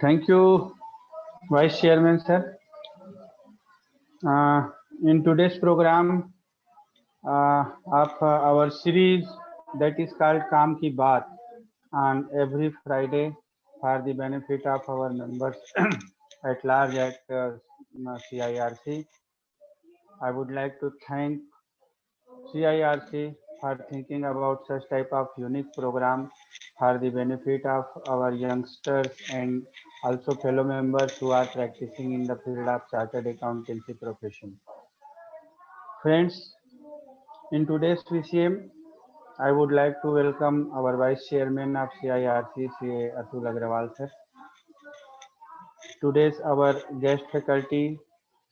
Thank you, Vice Chairman, sir. In today's program of our series that is called Kaam Ki Baat on every Friday for the benefit of our members at large at CIRC. I would like to thank CIRC for thinking about such type of unique program for the benefit of our youngsters and also fellow members who are practicing in the field of chartered accountancy profession. Friends, in today's VCM, I would like to welcome our Vice Chairman of CIRC, CA Atul Agrawal sir. Today's our guest faculty,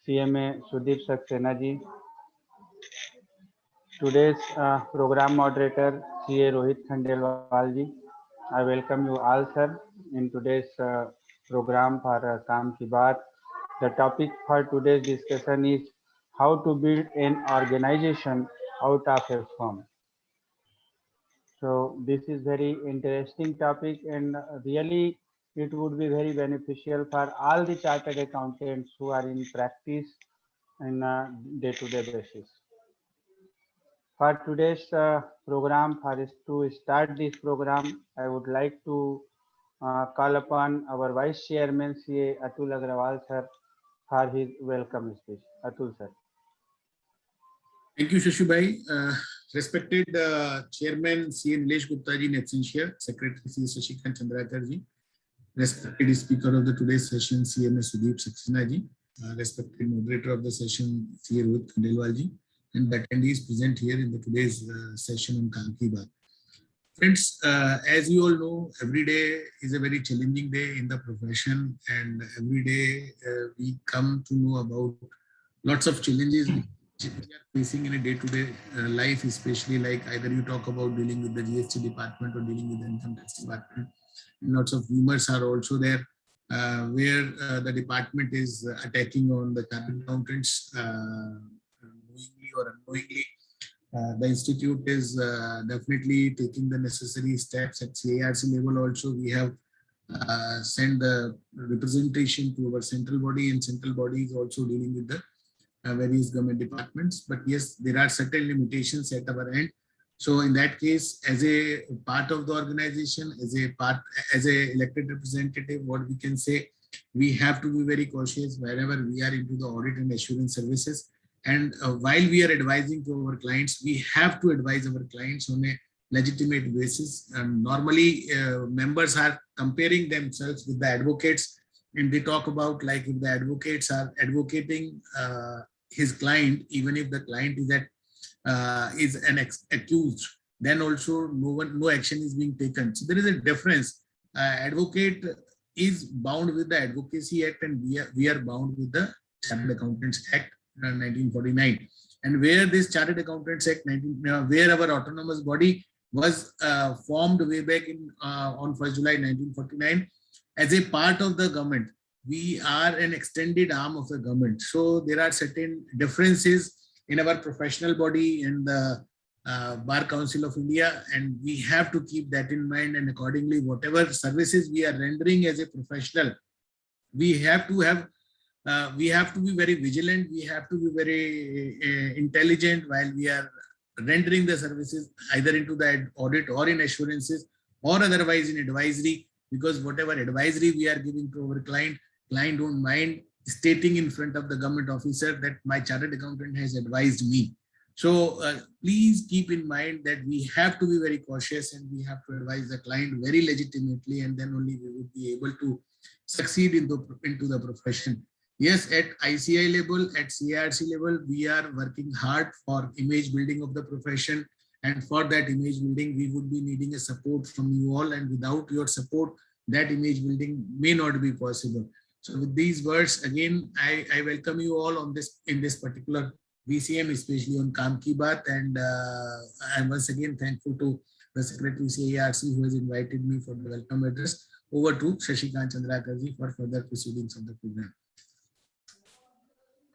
CMA Sudeep Saxena ji. Today's program moderator, CA Rohit Khandelwal ji. I welcome you all, sir, in today's program for Kaam Ki Baat. The topic for today's discussion is how to build an organization out of a firm. So this is very interesting topic, and really it would be very beneficial for all the chartered accountants who are in practice on a day-to-day basis. For today's program, for us to start this program, I would like to call upon our Vice Chairman, CA Atul Agrawal sir, for his welcome speech. Atul sir. Thank you, Shashubhai. Respected Chairman C. Nilesh Gupta ji, Netsentia, Secretary C. Shashikant Chandrakar ji, respected Speaker of the today's session, CMA Sudeep Saxena ji, respected Moderator of the session, C. Rohit Khandelwal ji, and the attendees present here in the today's session on Kaam Ki Baat. Friends, as you all know, every day is a very challenging day in the profession, and every day we come to know about lots of challenges we are facing in a day-to-day life, especially like either you talk about dealing with the GST department or dealing with the income tax department. And lots of rumors are also there where the department is attacking on the chartered accountants knowingly or unknowingly. The institute is definitely taking the necessary steps at CIRC level. Also, we have sent the representation to our central body, and central body is also dealing with the various government departments. But yes, there are certain limitations at our end. So in that case, as a part of the organization, as a elected representative, what we can say, we have to be very cautious wherever we are into the audit and assurance services. And while we are advising to our clients, we have to advise our clients on a legitimate basis. And normally, members are comparing themselves with the advocates, and they talk about like if the advocates are advocating his client, even if the client is an accused, then also no action is being taken. So there is a difference. Advocate is bound with the Advocacy Act, and we are bound with the Chartered Accountants Act 1949. And where this Chartered Accountants Act where our autonomous body was formed way back on 1st July 1949 as a part of the government. We are an extended arm of the government. So there are certain differences in our professional body and the Bar Council of India, and we have to keep that in mind. And accordingly, whatever services we are rendering as a professional, we have to be very vigilant. We have to be very intelligent while we are rendering the services, either into the audit or in assurances or otherwise in advisory, because whatever advisory we are giving to our client don't mind stating in front of the government officer that my chartered accountant has advised me. So please keep in mind that we have to be very cautious, and we have to advise the client very legitimately, and then only we would be able to succeed into the profession. Yes, at ICI level, at CIRC level, we are working hard for image building of the profession. And for that image building, we would be needing a support from you all. And without your support, that image building may not be possible. So with these words, again, I welcome you all on in this particular VCM, especially on Kaam Ki Baat. And I'm once again thankful to the Secretary CIRC who has invited me for the welcome address. Over to Shashikant Chandrakar ji for further proceedings of the program.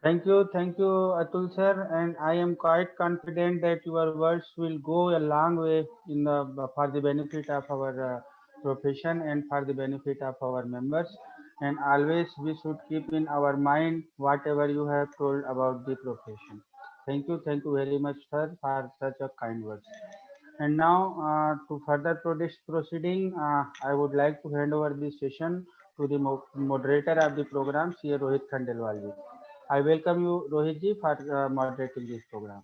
Thank you, Atul sir, and I am quite confident that your words will go a long way for the benefit of our profession and for the benefit of our members. And always we should keep in our mind whatever you have told about the profession. Thank you very much, sir, for such a kind words. And now, to further proceeding, I would like to hand over this session to the moderator of the program, C. Rohit Khandelwal ji. I welcome you, Rohit ji, for moderating this program.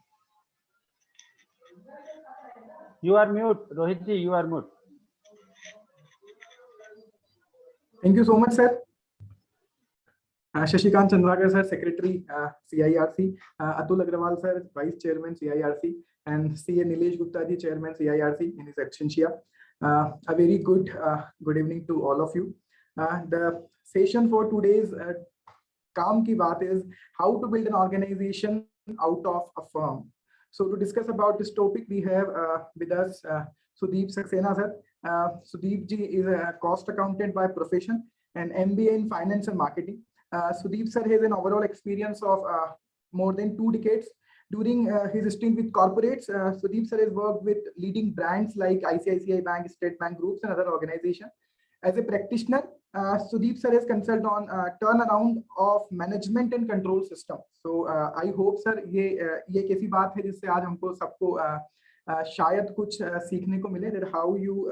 You are mute, Rohit ji. You are mute. Thank you so much, sir. Shashikant Chandrakar, sir, Secretary, CIRC, Atul Agrawal, sir, Vice Chairman, CIRC, and CA Nilesh Gupta ji, Chairman, CIRC, in his absentia. A very good evening to all of you. The session for today's Kaam Ki Baat is how to build an organization out of a firm. So to discuss about this topic, we have with us Sudeep Saxena, sir. Sudeep ji is a cost accountant by profession and MBA in finance and marketing. Sudeep sir has an overall experience of more than 2 decades. During his stint with corporates, Sudeep sir has worked with leading brands like ICICI Bank, State Bank Groups, and other organizations. As a practitioner, Sudeep sir has consulted on turnaround of management and control system. So I hope sir ये कैसी बात है जिससे आज हमको सबको शायद कुछ सीखने को मिले, that how you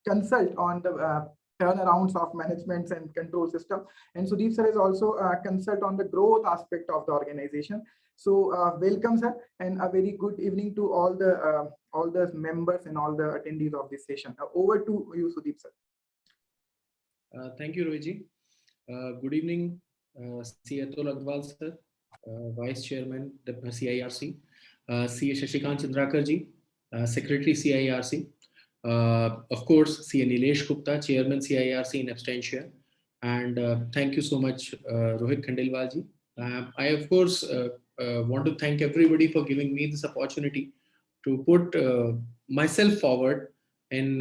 consult on the turnarounds of management and control system. And Sudeep sir is also consult on the growth aspect of the organization. So welcome sir, and a very good evening to all the members and all the attendees of this session. Over to you, Sudeep sir. Thank you, Rohit. Good evening, C. Atul Agrawal sir, Vice Chairman, the CIRC, C. Shashikant Chandrakar ji, Secretary CIRC, of course, C. Nilesh Gupta, Chairman CIRC in absentia, and thank you so much, Rohit Khandelwal ji. I of course want to thank everybody for giving me this opportunity to put myself forward in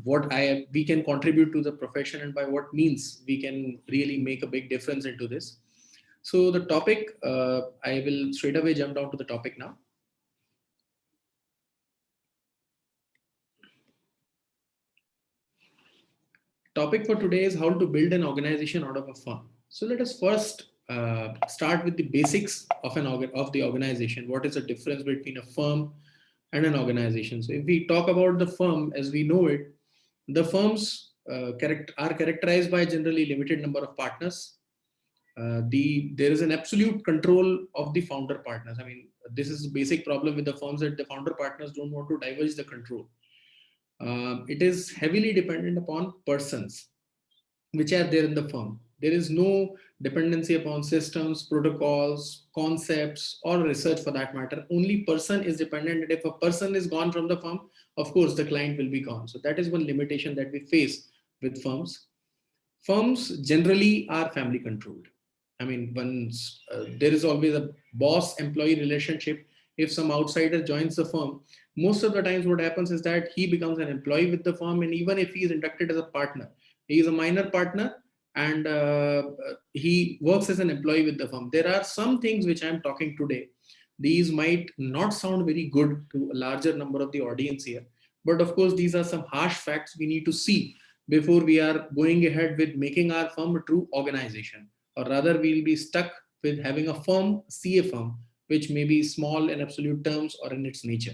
what we can contribute to the profession and by what means we can really make a big difference into this. So the topic, I will straight away jump down to the topic now. Topic for today is how to build an organization out of a firm. So let us first start with the basics of the organization. What is the difference between a firm and an organization? So if we talk about the firm as we know it, the firms are characterized by generally limited number of partners. There is an absolute control of the founder partners. I mean, this is the basic problem with the firms, that the founder partners don't want to diverge the control. It is heavily dependent upon persons which are there in the firm. There is no dependency upon systems, protocols, concepts, or research for that matter. Only person is dependent. And if a person is gone from the firm, of course, the client will be gone. So that is one limitation that we face with firms. Firms generally are family controlled. I mean, there is always a boss-employee relationship. If some outsider joins the firm, most of the times what happens is that he becomes an employee with the firm, and even if he is inducted as a partner, he is a minor partner, and he works as an employee with the firm. There are some things which I'm talking today. These might not sound very good to a larger number of the audience here, but of course, these are some harsh facts we need to see before we are going ahead with making our firm a true organization, or rather we'll be stuck with having a firm, CA firm, which may be small in absolute terms or in its nature.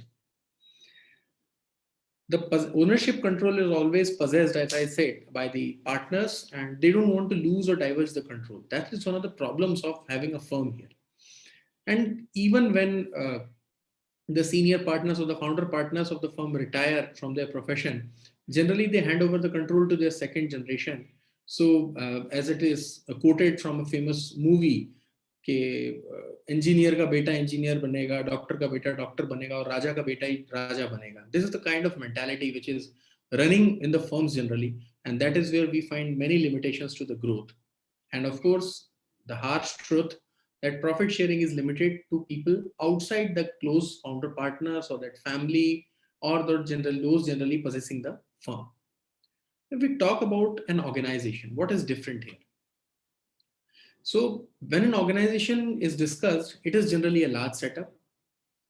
The ownership control is always possessed, as I said, by the partners, and they don't want to lose or diverge the control. That is one of the problems of having a firm here. And even when the senior partners or the founder partners of the firm retire from their profession, generally they hand over the control to their second generation. So as it is quoted from a famous movie, कि engineer का बेटा engineer बनेगा, doctor का बेटा doctor बनेगा और राजा का बेटा ही राजा बनेगा. This is the kind of mentality which is running in the firms generally, and that is where we find many limitations to the growth. And of course, the harsh truth that profit sharing is limited to people outside the close founder partners or that family or those generally possessing the firm. If we talk about an organization, what is different here? So when an organization is discussed, it is generally a large setup.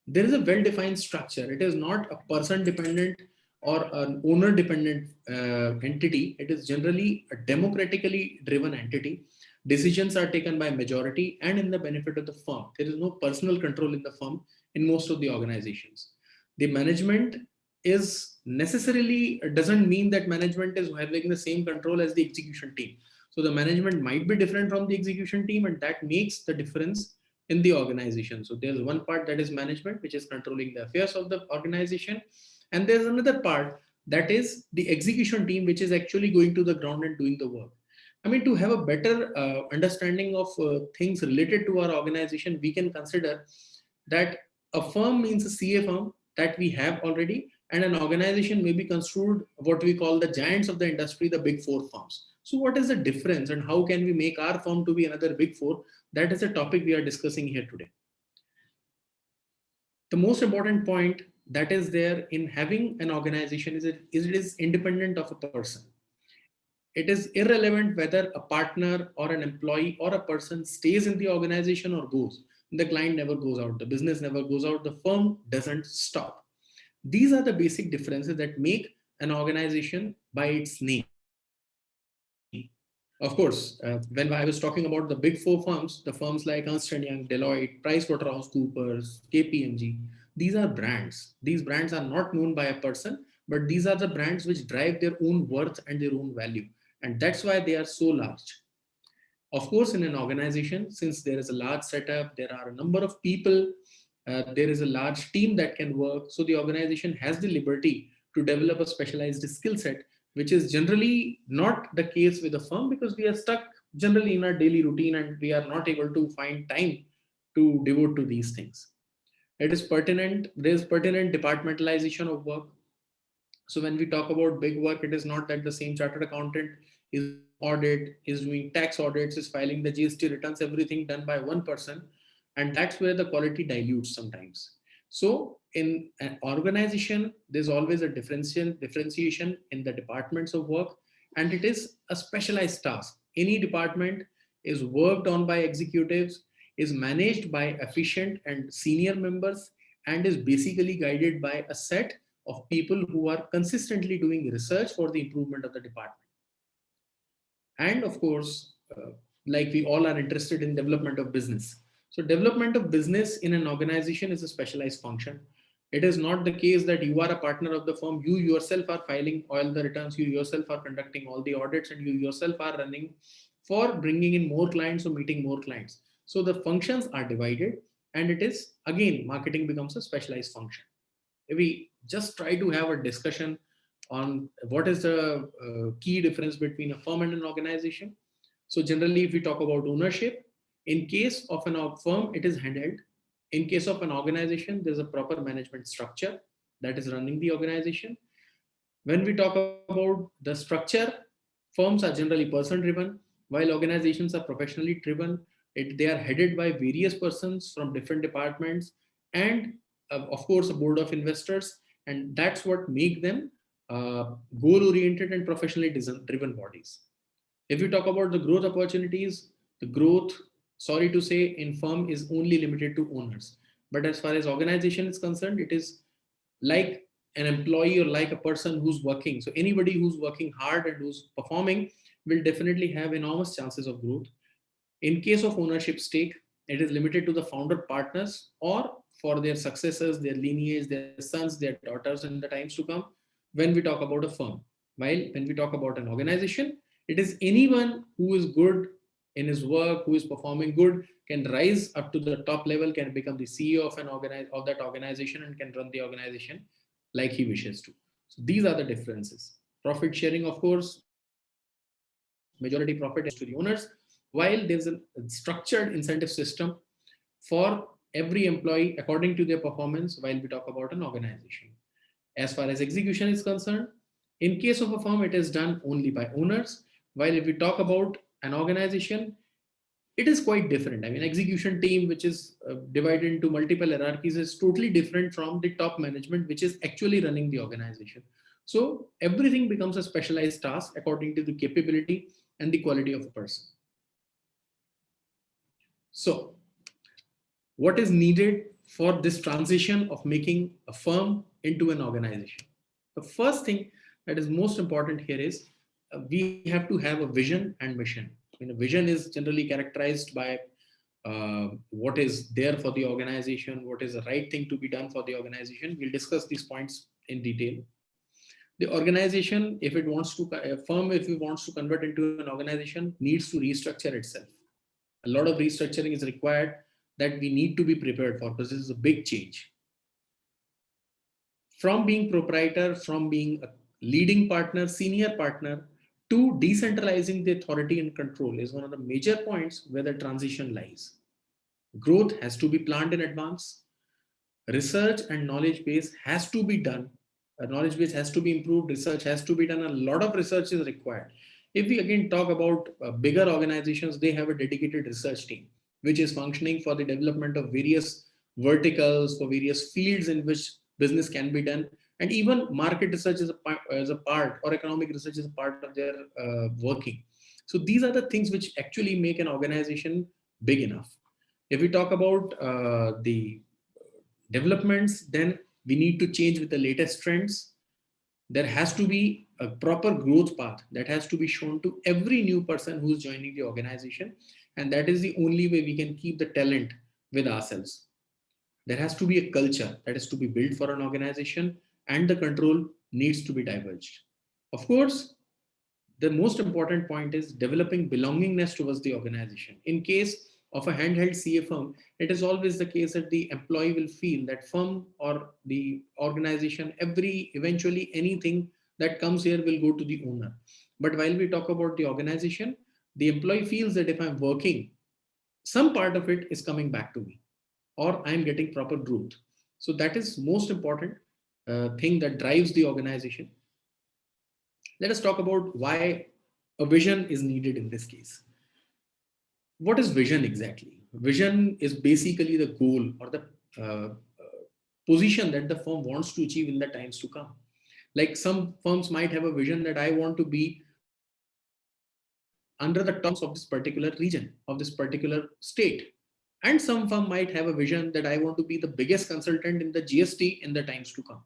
There is a well-defined structure. It is not a person dependent or an owner dependent entity, it is generally a democratically driven entity. Decisions are taken by majority and in the benefit of the firm. There is no personal control in the firm in most of the organizations. The management is necessarily doesn't mean that management is having the same control as the execution team. So the management might be different from the execution team, and that makes the difference in the organization. So there's one part that is management, which is controlling the affairs of the organization. And there's another part that is the execution team, which is actually going to the ground and doing the work. I mean, to have a better understanding of things related to our organization, we can consider that a firm means a CA firm that we have already, and an organization may be construed what we call the giants of the industry, the big four firms. So what is the difference and how can we make our firm to be another big four? That is a topic we are discussing here today. The most important point that is there in having an organization is it is independent of a person. It is irrelevant whether a partner or an employee or a person stays in the organization or goes. The client never goes out, the business never goes out, the firm doesn't stop. These are the basic differences that make an organization by its name. Of course, when I was talking about the big four firms, the firms like Ernst & Young, Deloitte, PricewaterhouseCoopers, KPMG, these are brands. These brands are not known by a person, but these are the brands which drive their own worth and their own value. And that's why they are so large. Of course, in an organization, since there is a large setup, there are a number of people, there is a large team that can work. So the organization has the liberty to develop a specialized skill set, which is generally not the case with a firm because we are stuck generally in our daily routine and we are not able to find time to devote to these things. It is pertinent, there is pertinent departmentalization of work. So when we talk about big work, it is not that the same chartered accountant is audit, is doing tax audits, is filing the GST returns, everything done by one person. And that's where the quality dilutes sometimes. So in an organization, there's always a differentiation in the departments of work, and it is a specialized task. Any department is worked on by executives, is managed by efficient and senior members, and is basically guided by a set of people who are consistently doing research for the improvement of the department. And of course, like we all are interested in development of business. So development of business in an organization is a specialized function. It is not the case that you are a partner of the firm, you yourself are filing all the returns, you yourself are conducting all the audits, and you yourself are running for bringing in more clients or meeting more clients. So the functions are divided, and it is, again, marketing becomes a specialized function. If we just try to have a discussion on what is the key difference between a firm and an organization. So generally, if we talk about ownership, in case of a firm, it is handheld. In case of an organization, there's a proper management structure that is running the organization. When we talk about the structure, firms are generally person driven, while organizations are professionally driven. They are headed by various persons from different departments and of course a board of investors, and that's what make them goal oriented and professionally driven bodies. If we talk about the growth opportunities, the growth, sorry to say, in firm is only limited to owners. But as far as organization is concerned, it is like an employee or like a person who's working. So anybody who's working hard and who's performing will definitely have enormous chances of growth. In case of ownership stake, it is limited to the founder partners or for their successors, their lineage, their sons, their daughters in the times to come when we talk about a firm. While when we talk about an organization, it is anyone who is good in his work, who is performing good, can rise up to the top level, can become the CEO of that organization and can run the organization like he wishes to. So these are the differences. Profit sharing, of course, majority profit is to the owners, while there's a structured incentive system for every employee according to their performance while we talk about an organization. As far as execution is concerned, in case of a firm, it is done only by owners, while if we talk about an organization, it is quite different. I mean, execution team, which is divided into multiple hierarchies, is totally different from the top management, which is actually running the organization. So everything becomes a specialized task according to the capability and the quality of a person. So what is needed for this transition of making a firm into an organization? The first thing that is most important here is we have to have a vision and mission. A vision is generally characterized by what is there for the organization, what is the right thing to be done for the organization. We'll discuss these points in detail. The organization, if it wants to, a firm, if it wants to convert into an organization, needs to restructure itself. A lot of restructuring is required that we need to be prepared for, because this is a big change. From being proprietor, from being a leading partner, senior partner, to decentralizing the authority and control is one of the major points where the transition lies. Growth has to be planned in advance. Research and knowledge base has to be done. Knowledge base has to be improved. Research has to be done. A lot of research is required. If we again talk about bigger organizations, they have a dedicated research team, which is functioning for the development of various verticals, for various fields in which business can be done. And even market research is a part, or economic research is a part of their working. So these are the things which actually make an organization big enough. If we talk about the developments, then we need to change with the latest trends. There has to be a proper growth path that has to be shown to every new person who's joining the organization. And that is the only way we can keep the talent with ourselves. There has to be a culture that is to be built for an organization, and the control needs to be diverged. Of course, the most important point is developing belongingness towards the organization. In case of a handheld CA firm, it is always the case that the employee will feel that firm or the organization, eventually anything that comes here will go to the owner. But while we talk about the organization, the employee feels that if I'm working, some part of it is coming back to me, or I'm getting proper growth. So that is most important thing that drives the organization. Let us talk about why a vision is needed in this case. What is vision exactly? Vision is basically the goal or the position that the firm wants to achieve in the times to come. Like some firms might have a vision that I want to be under the terms of this particular region, of this particular state. And some firm might have a vision that I want to be the biggest consultant in the GST in the times to come.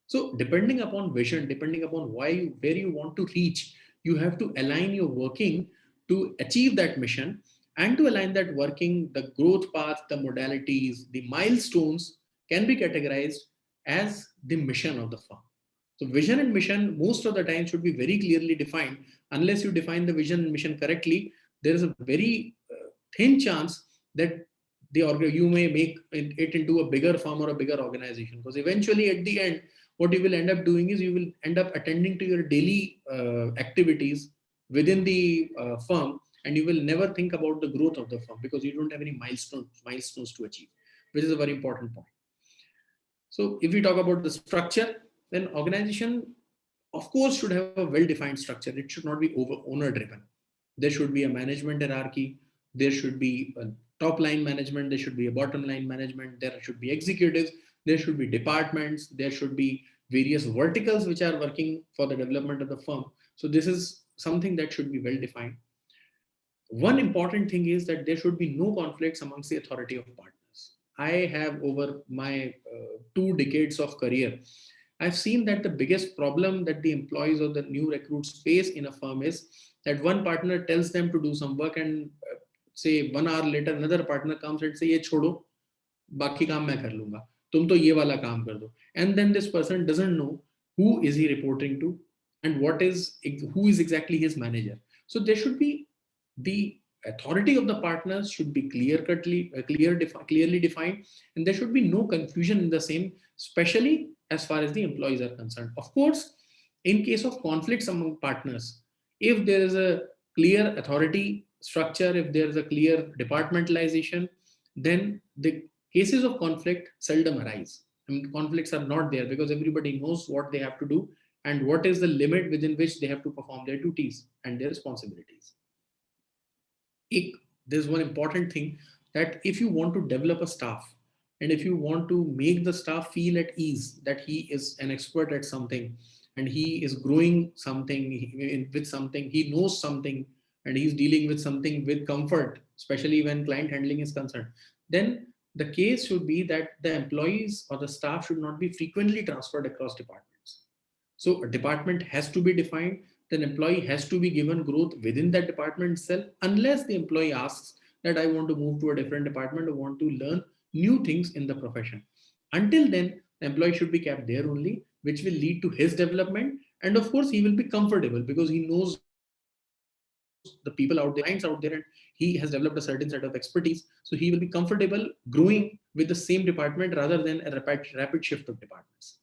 So depending upon vision, depending upon where you want to reach, you have to align your working to achieve that mission, and to align that working, the growth path, the modalities, the milestones can be categorized as the mission of the firm. So vision and mission most of the time should be very clearly defined. Unless you define the vision and mission correctly, there is a very thin chance that you may make it into a bigger firm or a bigger organization. Because eventually at the end, what you will end up doing is you will end up attending to your daily activities within the firm, and you will never think about the growth of the firm because you don't have any milestones to achieve, which is a very important point. So if we talk about the structure, then organization, of course, should have a well-defined structure. It should not be owner-driven. There should be a management hierarchy. There should be a top-line management. There should be a bottom-line management. There should be executives. There should be departments. There should be various verticals which are working for the development of the firm. So this is something that should be well-defined. One important thing is that there should be no conflicts amongst the authority of partners. I have, over my 2 decades of career, I've seen that the biggest problem that the employees or the new recruits face in a firm is that one partner tells them to do some work, and say 1 hour later another partner comes and say, "Ye chodo, baki kaam main kar lunga. Tum to ye wala kaam kar do." And then this person doesn't know who is he reporting to and who is exactly his manager. So there should be the authority of the partners should be clearly defined, and there should be no confusion in the same, especially as far as the employees are concerned. Of course, in case of conflicts among partners, if there is a clear authority structure, if there is a clear departmentalization, then the cases of conflict seldom arise. I mean, conflicts are not there because everybody knows what they have to do and what is the limit within which they have to perform their duties and their responsibilities. There's one important thing, that if you want to develop a staff and if you want to make the staff feel at ease that he is an expert at something and he is growing something with something, he knows something and he's dealing with something with comfort, especially when client handling is concerned, then the case should be that the employees or the staff should not be frequently transferred across departments. So a department has to be defined. Then employee has to be given growth within that department itself, unless the employee asks that I want to move to a different department or want to learn new things in the profession. Until then, the employee should be kept there only, which will lead to his development. And of course, he will be comfortable because he knows the people out there, clients out there, and he has developed a certain set of expertise. So he will be comfortable growing with the same department rather than a rapid shift of departments.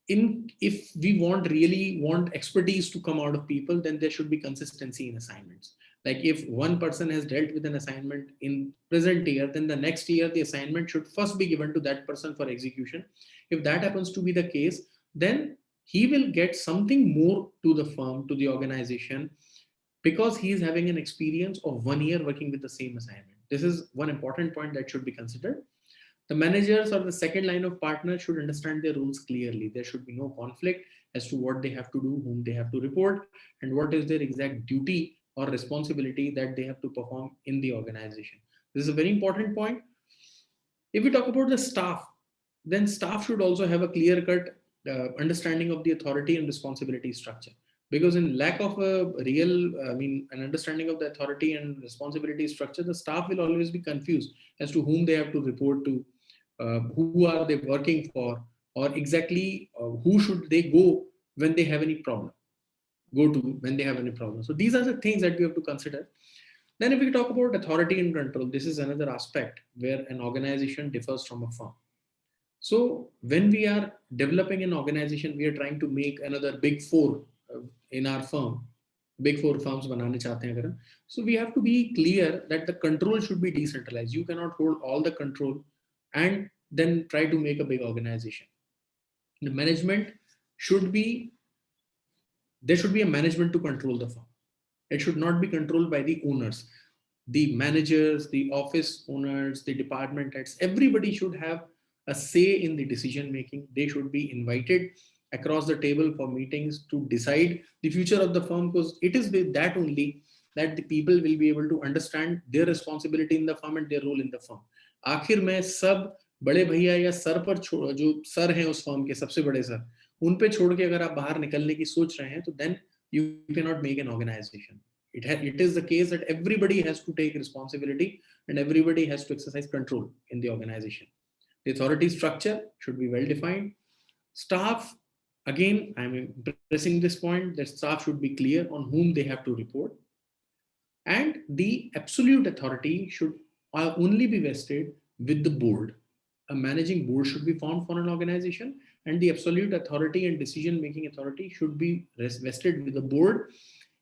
If we really want expertise to come out of people, then there should be consistency in assignments. Like if one person has dealt with an assignment in present year, then the next year the assignment should first be given to that person for execution. If that happens to be the case, then he will get something more to the firm, to the organization, because he is having an experience of 1 year working with the same assignment. This is one important point that should be considered. The managers or the second line of partners should understand their roles clearly. There should be no conflict as to what they have to do, whom they have to report, and what is their exact duty or responsibility that they have to perform in the organization. This is a very important point. If we talk about the staff, then staff should also have a clear-cut understanding of the authority and responsibility structure. Because in lack of a real, an understanding of the authority and responsibility structure, the staff will always be confused as to whom they have to report to, who are they working for, or exactly who should they go when they have any problem, So these are the things that we have to consider. Then if we talk about authority and control, this is another aspect where an organization differs from a firm. So when we are developing an organization, we are trying to make another big four in our firm, big four firms banane chahte hain agar. So we have to be clear that the control should be decentralized. You cannot hold all the control and then try to make a big organization. The management should be, there should be a management to control the firm. It should not be controlled by the owners. The managers, the office owners, the department heads, everybody should have a say in the decision making. They should be invited across the table for meetings to decide the future of the firm, because it is with that only that the people will be able to understand their responsibility in the firm and their role in the firm. आखिर में सब बड़े भैया या sir पर जो sir हैं उस फर्म के सबसे बड़े सर, उन पे छोड़ के अगर आप बाहर निकलने की सोच रहे हैं, तो then you cannot make an organization. It is the case that everybody has to take responsibility and everybody has to exercise control in the organization. The authority structure should be well defined. Staff, again, I'm pressing this point, that staff should be clear on whom they have to report. And the absolute authority should only be vested with the board. A managing board should be formed for an organization, and the absolute authority and decision-making authority should be vested with the board.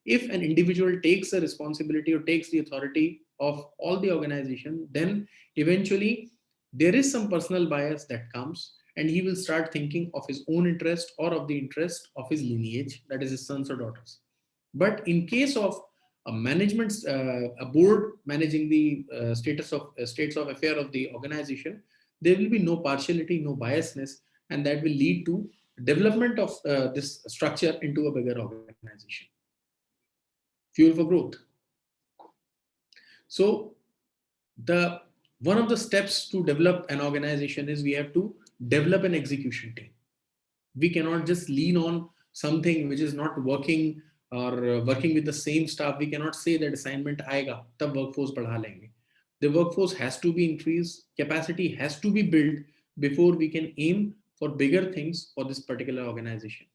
If an individual takes a responsibility or takes the authority of all the organization, then eventually there is some personal bias that comes, and he will start thinking of his own interest or of the interest of his lineage, that is his sons or daughters. But in case of a management, a board managing the states of affair of the organization, there will be no partiality, no biasness, and that will lead to development of this structure into a bigger organization. Fuel for growth. So one of the steps to develop an organization is we have to develop an execution team. We cannot just lean on something which is not working or working with the same staff. We cannot say that assignment aayega, tab workforce badha lenge. The workforce has to be increased, capacity has to be built before we can aim for bigger things for this particular organization.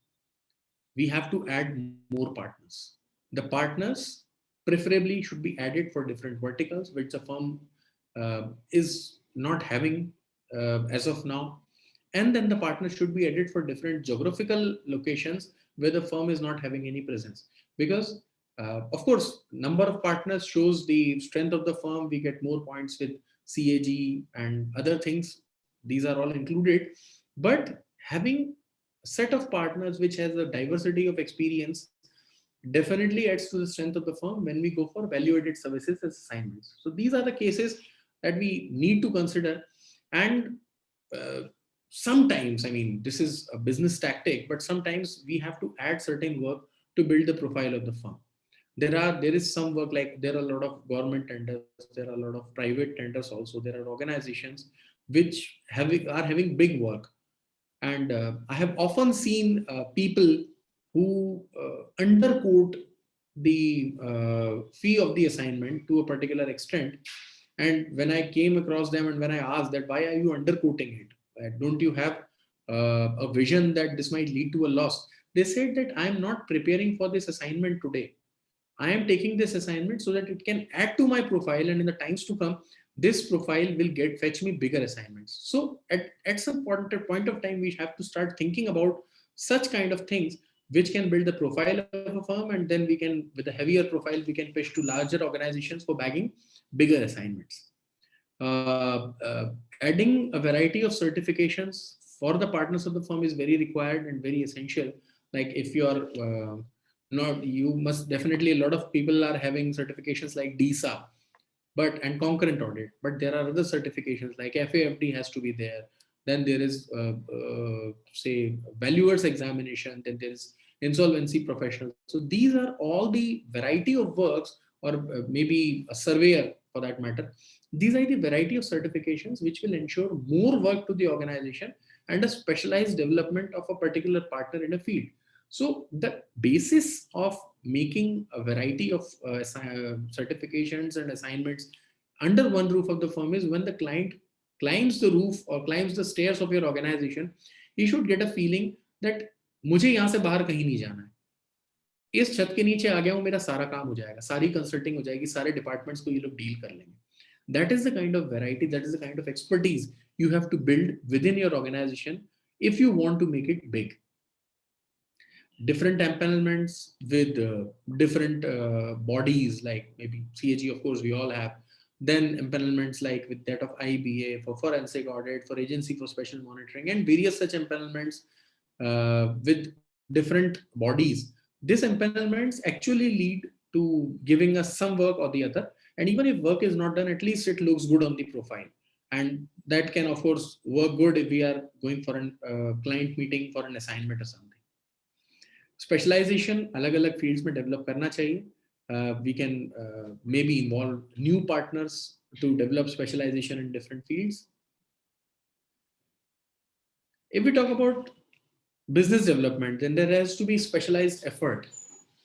We have to add more partners. The partners preferably should be added for different verticals, which the firm is not having as of now. And then the partners should be added for different geographical locations where the firm is not having any presence. Because of course, number of partners shows the strength of the firm. We get more points with CAG and other things. These are all included. But having a set of partners which has a diversity of experience definitely adds to the strength of the firm when we go for value-added services as assignments. So these are the cases that we need to consider. And sometimes, I mean, this is a business tactic, but sometimes we have to add certain work to build the profile of the firm. There is some work, like there are a lot of government tenders, there are a lot of private tenders also. There are organizations which are having big work. And I have often seen people who underquote the fee of the assignment to a particular extent. And when I came across them and when I asked that, why are you underquoting it? Don't you have a vision that this might lead to a loss? They said that I am not preparing for this assignment today. I am taking this assignment so that it can add to my profile, and in the times to come, this profile will fetch me bigger assignments. So at some point of time, we have to start thinking about such kind of things which can build the profile of a firm, and then we can, with a heavier profile, we can pitch to larger organizations for bagging bigger assignments. Adding a variety of certifications for the partners of the firm is very required and very essential. Like if you are not, you must definitely, a lot of people are having certifications like DISA, and concurrent audit, but there are other certifications like FAFD has to be there. Then there is say valuers examination, then there is insolvency professional. So these are all the variety of works, or maybe a surveyor for that matter. These are the variety of certifications which will ensure more work to the organization and a specialized development of a particular partner in a field. So the basis of making a variety of certifications and assignments under one roof of the firm is when the client climbs the roof or climbs the stairs of your organization, he should get a feeling that मुझे यहाँ से बाहर कहीं नहीं जाना है, इस छत के नीचे आ गया हूँ, मेरा सारा काम हो जाएगा, सारी कंसल्टिंग हो जाएगी, सारे डिपार्टमेंट्स को ये लोग डील कर लेंगे. That is the kind of variety, that is the kind of expertise you have to build within your organization if you want to make it big. Different empanelments with different bodies, like maybe CAG, of course, we all have. Then empanelments like with that of IBA for forensic audit, for agency for special monitoring, and various such empanelments with different bodies. These empanelments actually lead to giving us some work or the other. And even if work is not done, at least it looks good on the profile. And that can, of course, work good if we are going for a client meeting for an assignment or something. Specialization अलग-अलग fields में develop करना चाहिए. We can maybe involve new partners to develop specialization in different fields. If we talk about business development, then there has to be specialized effort.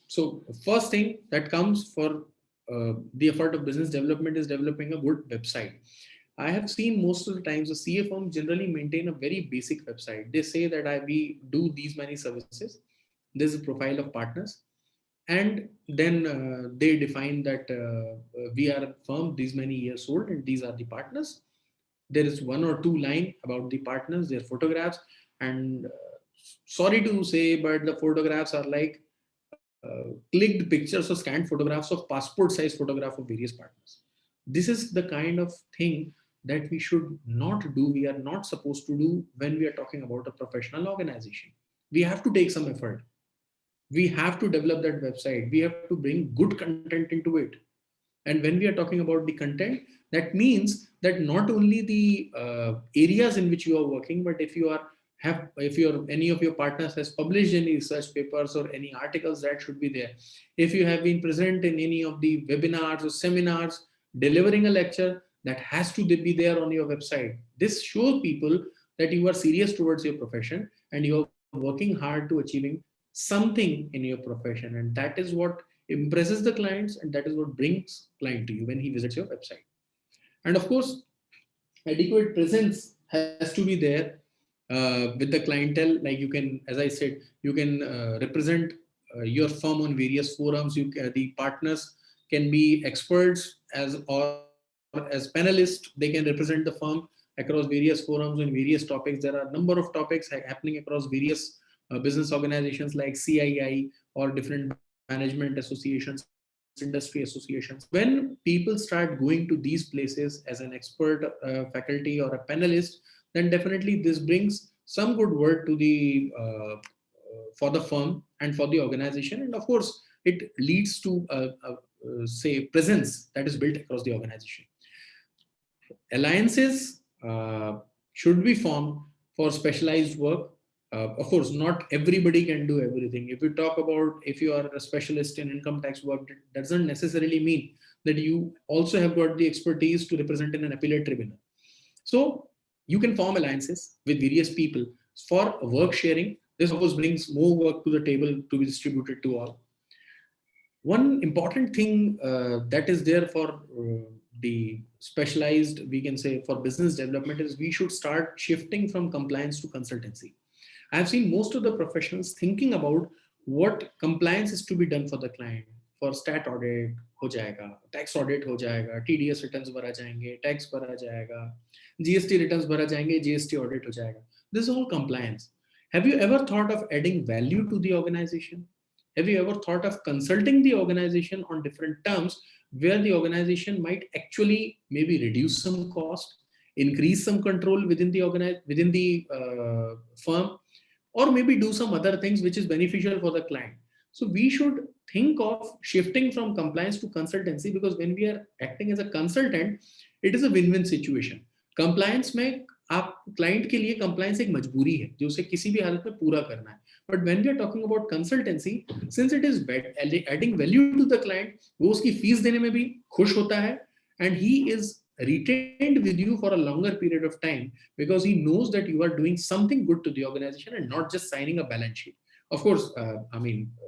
So first thing that comes for the effort of business development is developing a good website. I have seen most of the times the CA firms generally maintain a very basic website. They say that we do these many services. There's a profile of partners. And then they define that we are a firm these many years old and these are the partners. There is one or two lines about the partners, their photographs. And sorry to say, but the photographs are like clicked pictures or scanned photographs of passport size photograph of various partners. This is the kind of thing that we should not do. We are not supposed to do when we are talking about a professional organization. We have to take some effort. We have to develop that website. We have to bring good content into it. And when we are talking about the content, that means that not only the areas in which you are working, but if any of your partners has published any research papers or any articles, that should be there. If you have been present in any of the webinars or seminars, delivering a lecture, that has to be there on your website. This shows people that you are serious towards your profession and you are working hard to achieving something in your profession. And that is what impresses the clients, and that is what brings client to you when he visits your website. And of course, adequate presence has to be there with the clientele. Like you can, as I said, you can represent your firm on various forums. The partners can be experts or as panelists. They can represent the firm across various forums on various topics. There are a number of topics happening across various business organizations like CII or different management associations, industry associations. When people start going to these places as an expert faculty or a panelist, then definitely this brings some good word to the for the firm and for the organization. And of course, it leads to say presence that is built across the organization. Alliances should be formed for specialized work. Of course, not everybody can do everything. If you talk about, if you are a specialist in income tax work, that doesn't necessarily mean that you also have got the expertise to represent in an appellate tribunal. So you can form alliances with various people for work sharing. This of course brings more work to the table to be distributed to all. One important thing that is there for the specialized, we can say, for business development is we should start shifting from compliance to consultancy. I've seen most of the professionals thinking about what compliance is to be done for the client. For stat audit हो जाएगा, tax audit हो जाएगा, TDS returns भरा जाएंगे, tax भरा जाएगा, GST returns भरा जाएंगे, GST audit हो जाएगा. This is all compliance. Have you ever thought of adding value to the organization? Have you ever thought of consulting the organization on different terms where the organization might actually maybe reduce some cost, increase some control within the firm, or maybe do some other things which is beneficial for the client? So we should think of shifting from compliance to consultancy, because when we are acting as a consultant, it is a win-win situation. Compliance में आप client के लिए compliance एक मजबूरी है जो उसे किसी भी हालत में पूरा करना है. But when we are talking about consultancy, since it is adding value to the client, वो उसकी फीस देने में भी खुश होता है, and he is retained with you for a longer period of time because he knows that you are doing something good to the organization and not just signing a balance sheet. Of course,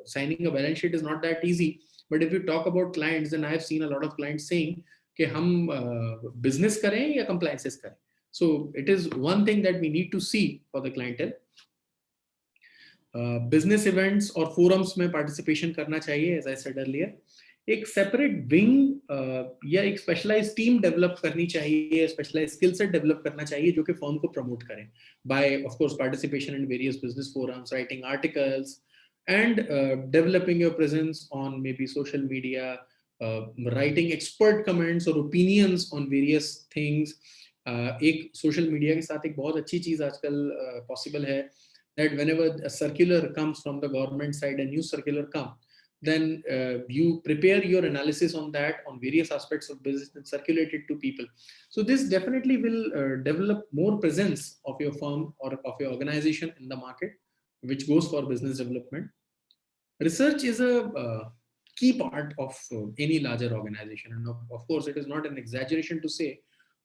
signing a balance sheet is not that easy. But if you talk about clients, then I have seen a lot of clients saying कि हम business करें या compliances करें. So it is one thing that we need to see for the clientele. Business events or forums में participation करना चाहिए, as I said earlier. एक separate wing या एक specialized team develop करनी चाहिए, specialized skill set develop करना चाहिए जो कि firm को promote करें by, of course, participation in various business forums, writing articles, and developing your presence on maybe social media, writing expert comments or opinions on various things. एक social media के साथ एक बहुत अच्छी चीज आजकल possible है that whenever a circular comes from the government side, a new circular comes, then you prepare your analysis on that, on various aspects of business, and circulate it to people. So this definitely will develop more presence of your firm or of your organization in the market, which goes for business development. Research is a key part of any larger organization. And of course, it is not an exaggeration to say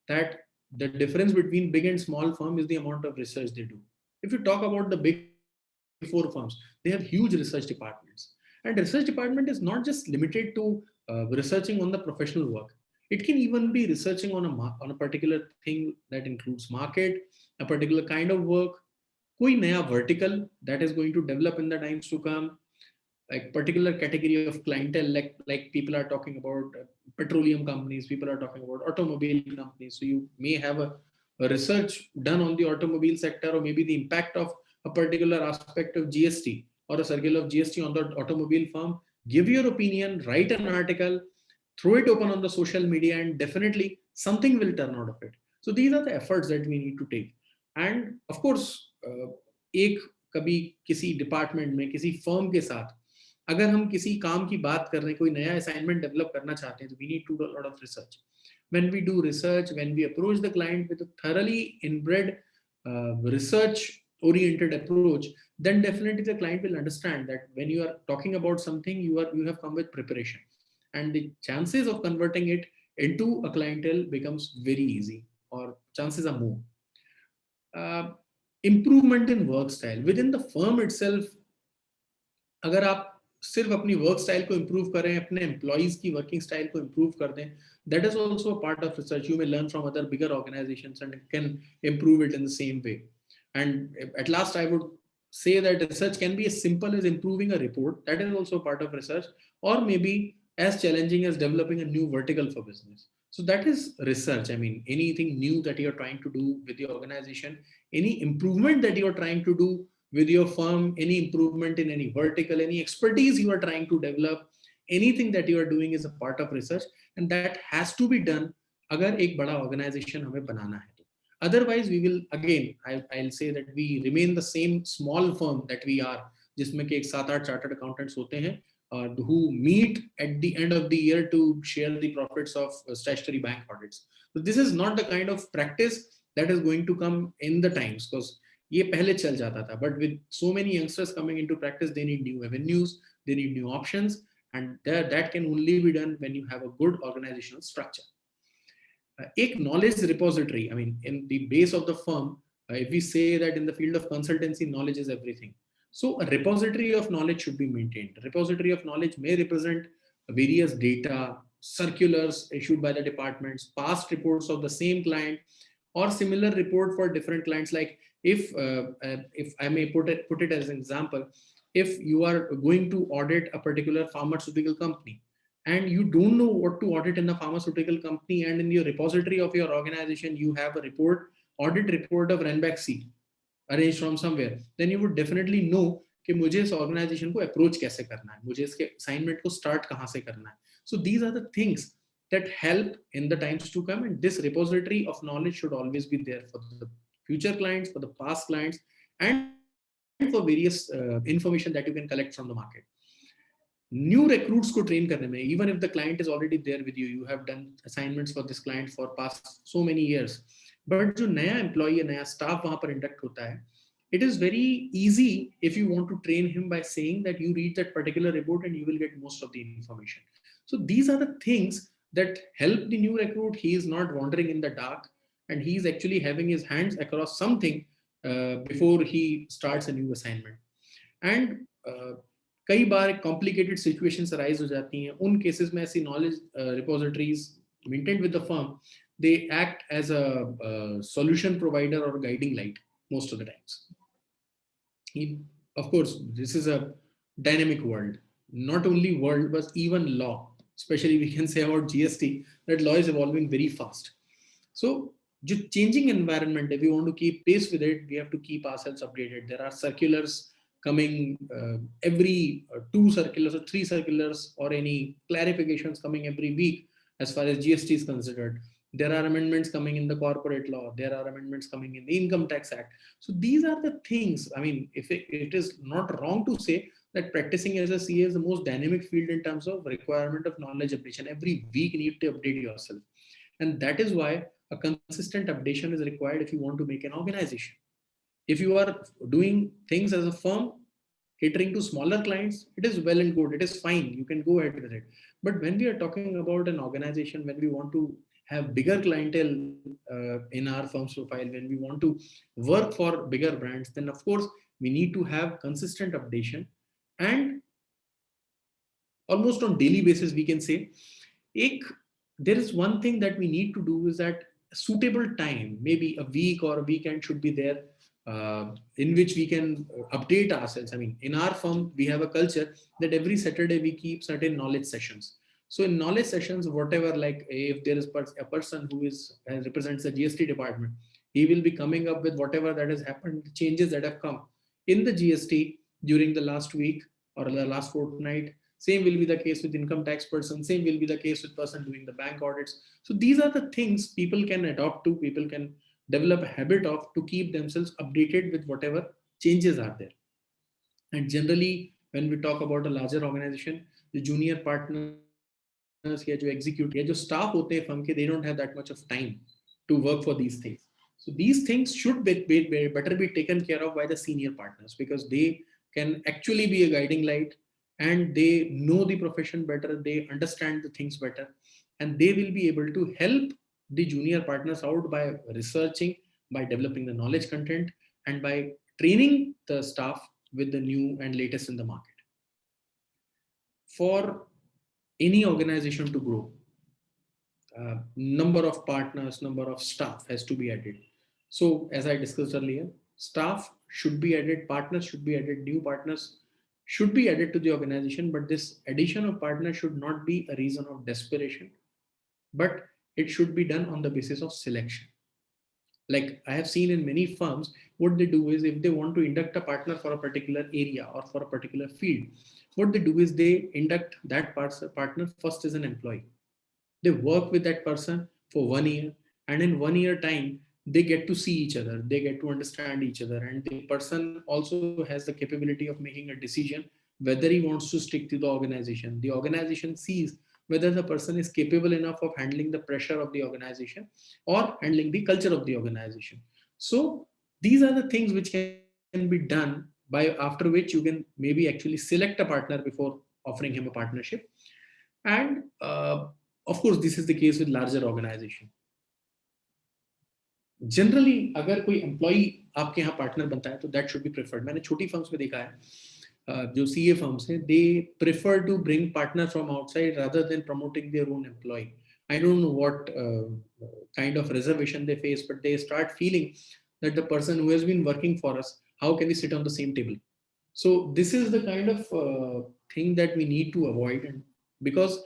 that the difference between big and small firm is the amount of research they do. If you talk about the big four firms, they have huge research departments. And research department is not just limited to researching on the professional work. It can even be researching on a particular thing that includes market, a particular kind of work, koi naya vertical that is going to develop in the times to come, like particular category of clientele, like people are talking about petroleum companies, people are talking about automobile companies. So you may have a research done on the automobile sector, or maybe the impact of a particular aspect of GST or a circular of GST on the automobile firm. Give your opinion, write an article, throw it open on the social media, and definitely something will turn out of it. So these are the efforts that we need to take. And of course, एक कभी किसी department में किसी firm के साथ अगर हम किसी काम की बात कर रहे हैं, कोई नया असाइनमेंट डेवलप करना चाहते हैं, तो we need to do a lot of research. When we do research, when we approach the client with a thoroughly inbred research-oriented approach, then definitely the client will understand that when you are talking about something, you have come with preparation, and the chances of converting it into a clientele becomes very easy, or chances are more. Improvement in work style within the firm itself. अगर आप सिर्फ अपनी work style को improve करें, अपने employees की working style को improve कर दें, that is also a part of research. You may learn from other bigger organizations and can improve it in the same way. And at last, I would say that research can be as simple as improving a report. That is also a part of research, or maybe as challenging as developing a new vertical for business. So that is research. I mean, anything new that you're trying to do with your organization, any improvement that you're trying to do with your firm, any improvement in any vertical, any expertise you are trying to develop, anything that you are doing is a part of research, and that has to be done अगर एक बड़ा organization हमें बनाना है तो. Otherwise, we will again, I'll say that we remain the same small firm that we are, जिसमें के एक 7-8 chartered accountants होते हैं who meet at the end of the year to share the profits of statutory bank audits. So this is not the kind of practice that is going to come in the times, because ये पहले चल जाता था, but with so many youngsters coming into practice, they need new avenues, they need new options, and that can only be done when you have a good organizational structure. एक knowledge repository, I mean, in the base of the firm, if we say that in the field of consultancy, knowledge is everything. So a repository of knowledge should be maintained. A repository of knowledge may represent various data, circulars issued by the departments, past reports of the same client, or similar report for different clients. Like if I may put it as an example, if you are going to audit a particular pharmaceutical company and you don't know what to audit in the pharmaceutical company, and in your repository of your organization you have a report, audit report of Ranbaxy arranged from somewhere, then you would definitely know कि मुझे इस organization को approach कैसे करना है, मुझे इसके assignment को start कहाँ से करना है. So these are the things that help in the times to come, and this repository of knowledge should always be there for the future clients, for the past clients, and for various information that you can collect from the market. New recruits को train करने में, even if the client is already there with you, you have done assignments for this client for past so many years, but जो नया employee, नया staff वहाँ पर induct होता है, it is very easy if you want to train him by saying that you read that particular report and you will get most of the information. So these are the things that help the new recruit. He is not wandering in the dark, and he is actually having his hands across something before he starts a new assignment. And कई बार complicated situations arise हो जाती हैं. उन cases में ऐसी knowledge repositories maintained with the firm, they act as a solution provider or guiding light most of the times. Of course, this is a dynamic world. Not only world, but even law. Especially we can say about GST, that law is evolving very fast. So, changing environment, if we want to keep pace with it, we have to keep ourselves updated. There are circulars coming every 2 circulars or 3 circulars, or any clarifications coming every week as far as GST is considered. There are amendments coming in the corporate law. There are amendments coming in the Income Tax Act. So these are the things. I mean, if it is not wrong to say that practicing as a CA is the most dynamic field in terms of requirement of knowledge updation. Every week you need to update yourself. And that is why a consistent updation is required if you want to make an organization. If you are doing things as a firm, catering to smaller clients, it is well and good. It is fine. You can go ahead with it. But when we are talking about an organization, when we want to have bigger clientele in our firm's profile, when we want to work for bigger brands, then of course we need to have consistent updation. And almost on daily basis, we can say, there is one thing that we need to do is that suitable time, maybe a week or a weekend should be there in which we can update ourselves. I mean, in our firm, we have a culture that every Saturday we keep certain knowledge sessions. So in knowledge sessions, whatever, like if there is a person who represents the GST department, he will be coming up with whatever that has happened, changes that have come in the GST during the last week or the last fortnight. Same will be the case with income tax person. Same will be the case with person doing the bank audits. So these are the things people can adopt to, people can develop a habit of, to keep themselves updated with whatever changes are there. And generally, when we talk about a larger organization, the junior partners, या जो execute, या जो staff होते हैं firm के, they don't have that much of time to work for these things. So these things should better be taken care of by the senior partners, because they can actually be a guiding light, and they know the profession better, they understand the things better, and they will be able to help the junior partners out by researching, by developing the knowledge content, and by training the staff with the new and latest in the market. For any organization to grow, number of partners, number of staff has to be added. So as I discussed earlier, staff should be added, partners should be added, new partners should be added to the organization, but this addition of partners should not be a reason of desperation, but it should be done on the basis of selection. Like I have seen in many firms, what they do is, if they want to induct a partner for a particular area or for a particular field, what they do is they induct that partner first as an employee. They work with that person for 1 year, and in 1 year time, they get to see each other, they get to understand each other, and the person also has the capability of making a decision whether he wants to stick to the organization. The organization sees whether the person is capable enough of handling the pressure of the organization or handling the culture of the organization. So these are the things which can be done by, after which you can maybe actually select a partner before offering him a partnership. And of course, this is the case with larger organization. Generally, अगर कोई employee आपके यहाँ partner बनता है तो that should be preferred. मैंने छोटी firms में देखा है जो सीए फर्म्स हैं, they prefer to bring partner from outside rather than promoting their own employ. I don't know what kind of reservation they face, but they start feeling that the person who has been working for us, how can we sit on the same table? So this is the kind of thing that we need to avoid. And because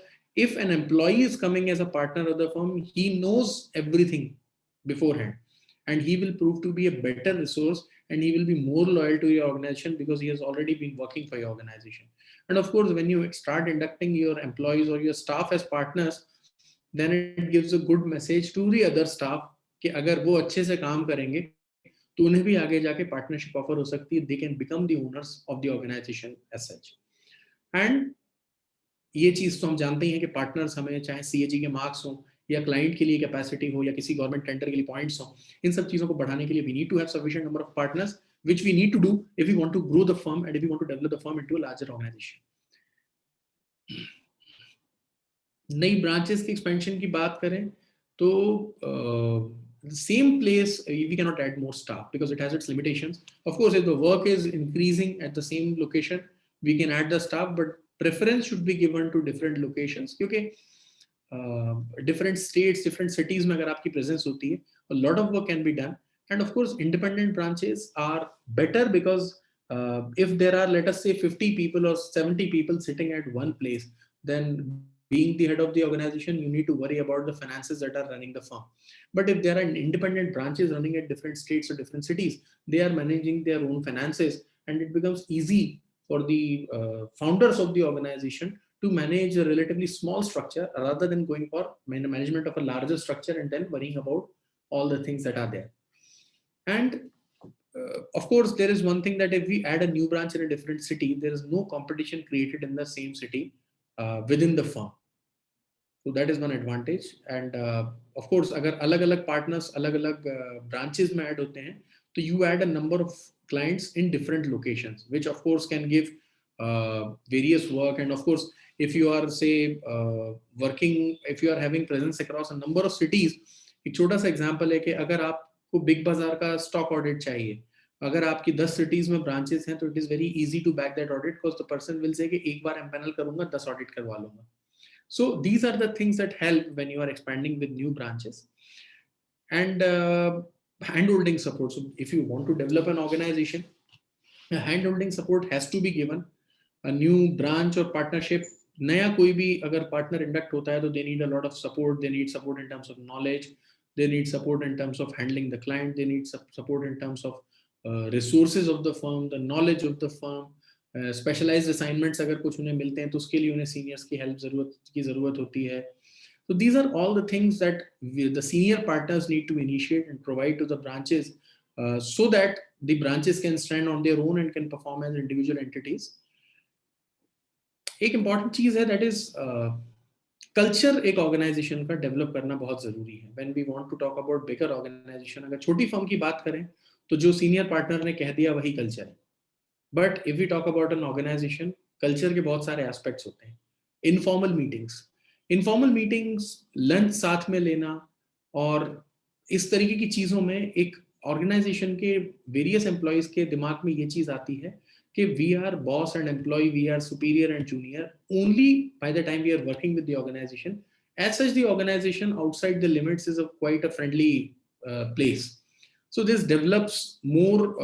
if an employee is coming as a partner of the firm, he knows everything beforehand, and he will prove to be a better resource, and he will be more loyal to your organization because he has already been working for your organization. And of course, when you start inducting your employees or your staff as partners, then it gives a good message to the other staff कि अगर वो अच्छे से काम करेंगे तो उन्हें भी आगे जाके पार्टनरशिप ऑफर हो सकती है. They can become the owners of the organization as such. And ये चीज तो हम जानते ही हैं कि पार्टनर्स हमें चाहे सीएजी के मार्क्स हो या क्लाइंट के लिए कैपेसिटी हो या किसी गवर्नमेंट टेंडर के लिए पॉइंट्स हो, इन सब चीजों को बढ़ाने के लिए we need to have sufficient number of partners, which we need to do if we want to grow the firm and if we want to develop the firm into a larger organization. नई branches की expansion की बात करें तो same place we cannot add more staff because it has its limitations. Of course, if the work is increasing at the same location, we can add the staff, but preference should be given to different locations क्योंकि different states, different cities में अगर आपकी presence होती है, a lot of work can be done. And of course, independent branches are better because if there are, let us say, 50 people or 70 people sitting at one place, then being the head of the organization, you need to worry about the finances that are running the firm. But if there are independent branches running at different states or different cities, they are managing their own finances, and it becomes easy for the founders of the organization to manage a relatively small structure rather than going for management of a larger structure and then worrying about all the things that are there. And of course, there is one thing that if we add a new branch in a different city, there is no competition created in the same city within the firm. So that is one advantage. And of course, अगर अलग-अलग partners अलग-अलग branches में add होते हैं, तो you add a number of clients in different locations, which of course can give various work. And of course, if you are say working, if you are having presence across a number of cities, एक छोटा सा example है कि अगर आपको big बाजार का stock audit चाहिए, अगर आपकी 10 cities में branches हैं, तो it is very easy to back that audit because the person will say कि एक बार empanel करूँगा, 10 audit करवा लूँगा. So these are the things that help when you are expanding with new branches. And handholding support. So if you want to develop an organization, a handholding support has to be given. A new branch or partnership, नया कोई भी अगर partner induct होता है, तो they need a lot of support. They need support in terms of knowledge. They need support in terms of handling the client. They need support in terms of resources of the firm, the knowledge of the firm. Specialized assignments अगर कुछ उन्हें मिलते हैं तो उसके लिए उन्हें seniors की help ज़रूरत होती है. So these are all the things that the senior partners need to initiate and provide to the branches so that the branches can stand on their own and can perform as individual entities. एक important चीज़ है, that is culture एक organization का develop करना बहुत ज़रूरी है. When we want to talk about bigger organization, अगर छोटी firm की बात करें तो जो senior partner ने कह दिया वही culture है. But if we talk about an organization, culture के बहुत सारे aspects होते हैं. Informal meetings, lunch साथ में लेना और इस तरीके की चीज़ों में एक organization के various employees के दिमाग में ये चीज़ आती है कि we are boss and employee, we are superior and junior only by the time we are working with the organization. As such, the organization outside the limits is quite a friendly place. So this develops more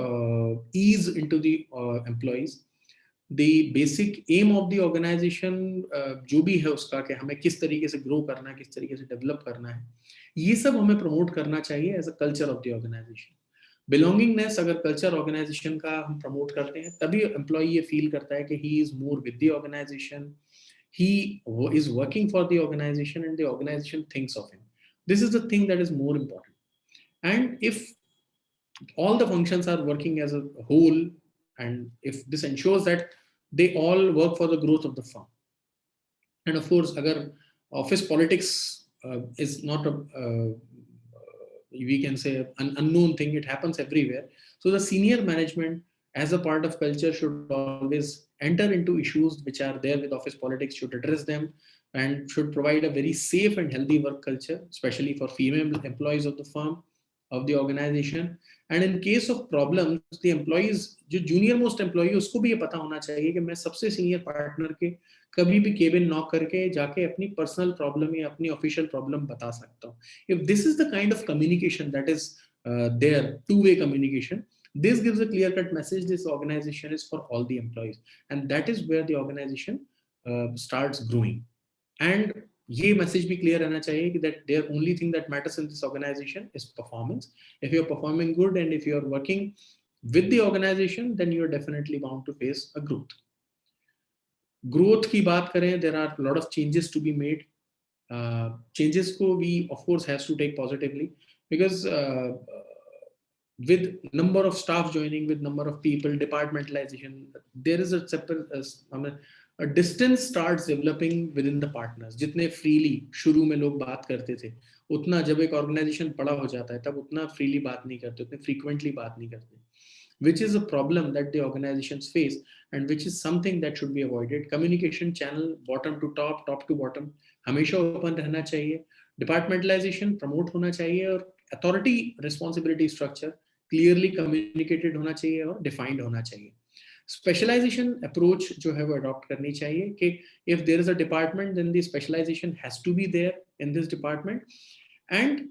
ease into the employees. The basic aim of the organization जो भी है उसका कि हमें किस तरीके से grow करना है, किस तरीके से develop करना है, ये सब हमें promote करना चाहिए as a culture of the organization. Belongingness अगर culture organization का हम promote करते हैं, तभी employee ये feel करता है कि he is more with the organization, he is working for the organization and the organization thinks of him. This is the thing that is more important. And if all the functions are working as a whole, and if this ensures that they all work for the growth of the firm. And of course, agar office politics is not a, we can say an unknown thing, it happens everywhere. So the senior management as a part of culture should always enter into issues which are there with office politics, should address them and should provide a very safe and healthy work culture, especially for female employees of the firm. of the organization. And in case of problems, the employees, जो junior most employee, उसको भी ये पता होना चाहिए कि मैं सबसे senior partner के कभी भी केबिन नॉक करके जाके अपनी पर्सनल प्रॉब्लम या अपनी ऑफिशियल प्रॉब्लम बता सकता हूँ. If this is the kind of communication that is there, two-way communication, this gives a clear-cut message. This organization is for all the employees, and that is where the organization starts growing. And ये message भी clear रहना चाहिए कि that the only thing that matters in this organization is performance. If you are performing good and if you are working with the organization, then you are definitely bound to face a growth. Growth की बात करें, there are a lot of changes to be made. Changes को we of course has to take positively, because with number of staff joining, with number of people, departmentalization, there is a separate a distance starts developing within the partners. जितने freely शुरू में लोग बात करते थे, उतना जब एक organization बड़ा हो जाता है तब उतना freely बात नहीं करते, उतने frequently बात नहीं करते, which is a problem that the organizations face and which is something that should be avoided. Communication channel bottom to top, top to bottom हमेशा open रहना चाहिए. Departmentalization promote होना चाहिए और authority responsibility structure clearly communicated होना चाहिए और defined होना चाहिए. Specialization approach जो है वो adopt करनी चाहिए कि if there is a department, then the specialization has to be there in this department. And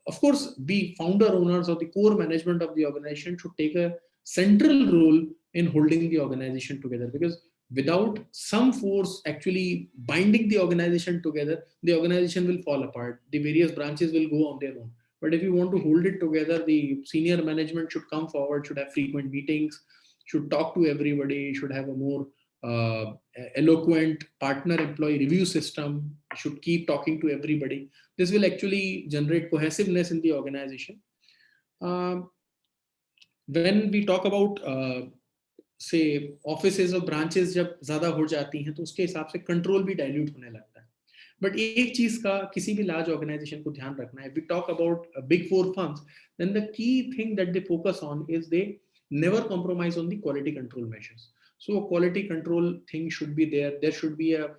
of course, the founder owners or the core management of the organization should take a central role in holding the organization together, because without some force actually binding the organization together, the organization will fall apart. The various branches will go on their own. But if you want to hold it together, the senior management should come forward, should have frequent meetings, should talk to everybody, should have a more eloquent partner-employee review system, should keep talking to everybody. This will actually generate cohesiveness in the organization. When we talk about say offices or branches जब ज़्यादा हो जाती हैं तो उसके हिसाब से control भी dilute होने लगता है. But एक चीज़ का किसी भी large organization को ध्यान रखना है. If we talk about big four firms, then the key thing that they focus on is they never compromise on the quality control measures. So a quality control thing should be there. There should be a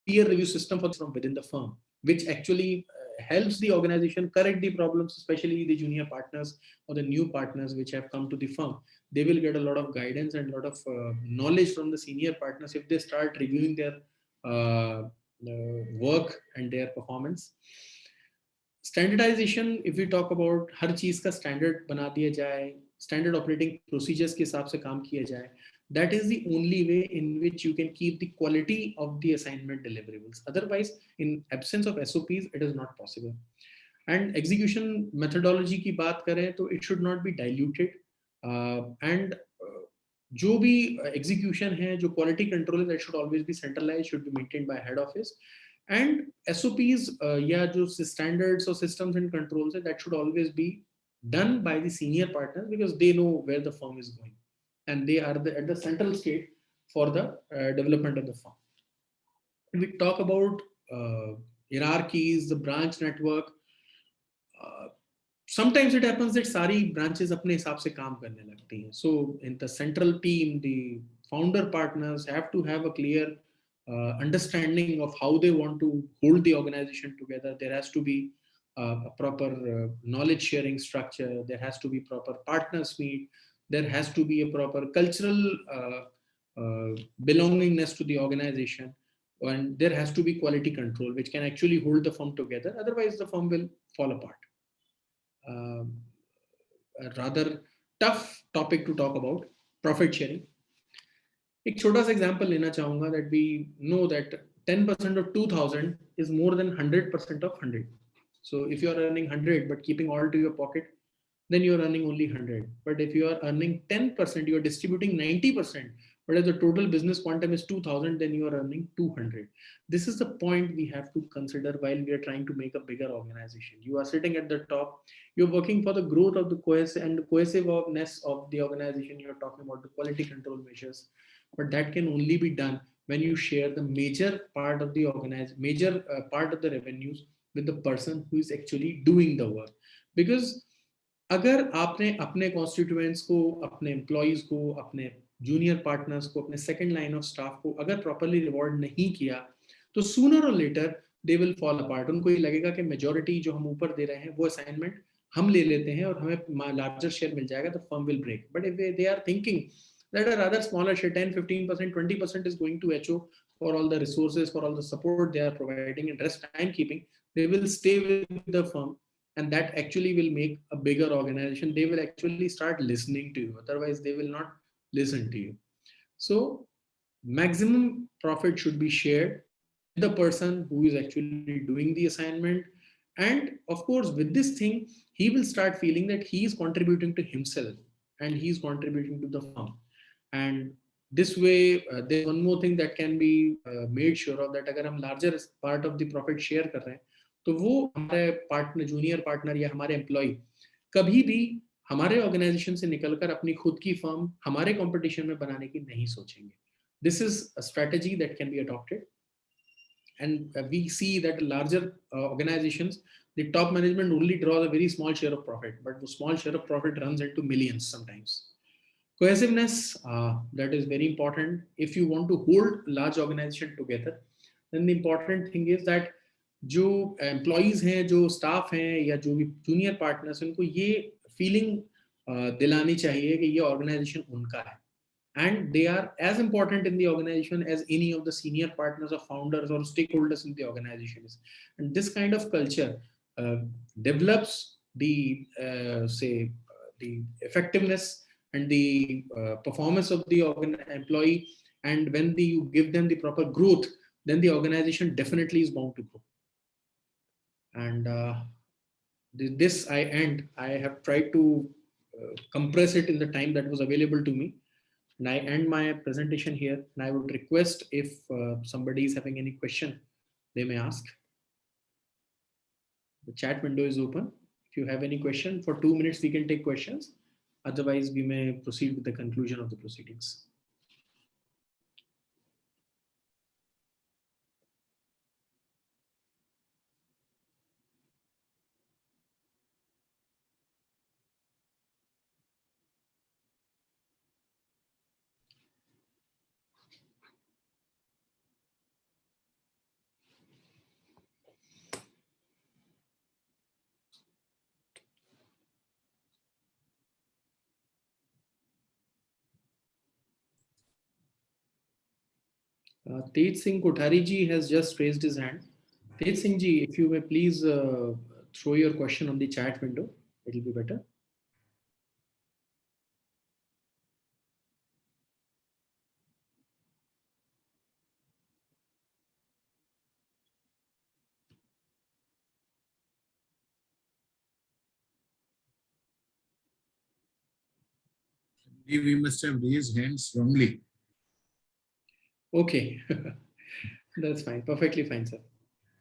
peer review system from within the firm, which actually helps the organization correct the problems, especially the junior partners or the new partners which have come to the firm. They will get a lot of guidance and a lot of knowledge from the senior partners if they start reviewing their work and their performance. Standardization, if we talk about हर चीज का standard बना दिया जाए, standard operating procedures के हिसाब से काम किया जाए, that is the only way in which you can keep the quality of the assignment deliverables. Otherwise, in absence of SOPs, it is not possible. And execution methodology की बात करें तो it should not be diluted. And जो भी execution है, जो quality control है, that should always be centralized, should be maintained by head office. And SOPs या जो standards or systems and controls, that should always be done by the senior partners, because they know where the firm is going and they are at the central state for the development of the firm. When we talk about hierarchies, the branch network, sometimes it happens that सारी branches अपने हिसाब से काम करने लगती हैं. So in the central team, the founder partners have to have a clear understanding of how they want to hold the organization together. There has to be a proper knowledge sharing structure. There has to be proper partners meet. There has to be a proper cultural belongingness to the organization. And there has to be quality control, which can actually hold the firm together. Otherwise, the firm will fall apart. A rather tough topic to talk about, profit sharing. एक छोटा सा example लेना चाहूँगा that we know that 10% of 2000 is more than 100% of 100. So if you are earning 100 but keeping all to your pocket, then you are earning only 100. But if you are earning 10%, you are distributing 90%. But if the total business quantum is 2000, then you are earning 200. This is the point we have to consider while we are trying to make a bigger organization. You are sitting at the top. You're working for the growth of the cohesiveness of the organization. You're talking about the quality control measures. But that can only be done when you share the major part of the part of the revenues with the person who is actually doing the work. Because अगर आपने अपने constituents को, अपने employees को, अपने junior partners को, अपने second line of staff को अगर properly reward नहीं किया, तो sooner or later they will fall apart. उनको ये लगेगा कि majority जो हम ऊपर दे रहे हैं वो assignment हम ले लेते हैं और हमें larger share मिल जाएगा, the firm will break. But if they are thinking that a rather smaller share, 10, 15%, 20% is going to HO for all the resources, for all the support they are providing, and rest timekeeping, they will stay with the firm. And that actually will make a bigger organization. They will actually start listening to you. Otherwise, they will not listen to you. So maximum profit should be shared with the person who is actually doing the assignment. And of course, with this thing, he will start feeling that he is contributing to himself and he is contributing to the firm. And this way, there's one more thing that can be made sure of, that अगर हम larger part of the profit share कर रहे हैं, तो वो हमारे partner, junior partner या हमारे एम्प्लॉय कभी भी हमारे ऑर्गेनाइजेशन से निकलकर अपनी खुद की फर्म हमारे कंपटीशन में बनाने की नहीं सोचेंगे. This is a strategy that can be adopted, and we see that larger organizations, the top management only draws a very small share of profit, but the small share of profit runs into millions sometimes. Cohesiveness, that is very important. If you want to hold large organization together, then the important thing is that जो employees हैं, जो staff हैं या जो भी junior partners, उनको ये feeling दिलानी चाहिए कि ये ऑर्गेनाइजेशन उनका है, and they are as important in the organization as any of the senior partners or founders or stakeholders in the organization is. And this kind of culture develops the the effectiveness and the performance of the employee. And when you give them the proper growth, then the organization definitely is bound to grow. And this I have tried to compress it in the time that was available to me. And I end my presentation here, and I would request if somebody is having any question, they may ask. The chat window is open. If you have any question, for 2 minutes we can take questions. Otherwise, we may proceed with the conclusion of the proceedings. Tej Singh Kothari ji has just raised his hand. Tej Singh ji, if you may please throw your question on the chat window, it will be better. We must have raised hands wrongly. Okay, that's fine. Perfectly fine, sir.